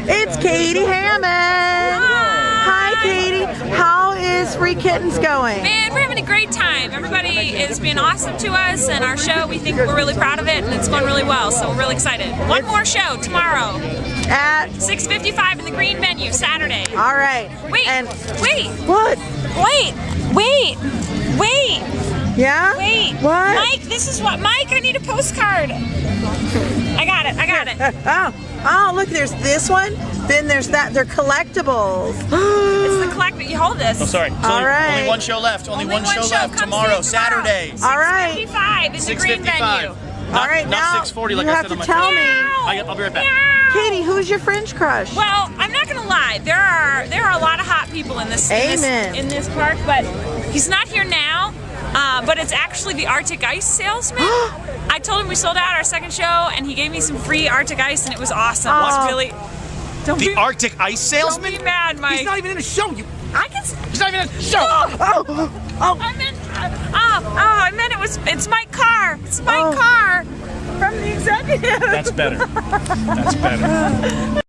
It's Katie Hammond. Hi, Katie. How is Free Kittens going? Man, we're having a great time. Everybody is being awesome to us, and our show, we think we're really proud of it, and it's going really well, so we're really excited. One more show tomorrow At 6:55 in the green venue, Saturday. all right. Wait, And wait, what? wait. Yeah. Wait, What? Mike, this is what, Mike, I need a postcard. I got it. Oh, look, there's this one. Then there's that. They're collectibles. It's the collect, you hold this. Oh, sorry. It's All only, right. only one show left. Only one show left. Come Tomorrow, see it tomorrow. Saturday. All right. 6:55 in the green 6:55. venue. All right, Not now 6:40 like you I have said to on my tell phone. me, I'll be right back. Katie, who's your French crush? Well, I'm not gonna lie. There are a lot of hot people in this Amen. in this park, but he's not here now. But it's actually the Arctic Ice salesman. I told him we sold out our second show, and he gave me some free Arctic Ice, and it was awesome. It was really. Don't The be, Arctic Ice don't salesman? be mad, Mike. He's not even in a show. I can. He's not even in a show. I meant. I meant it's Mike Carr. It's Mike Carr from the executive. That's better. That's better.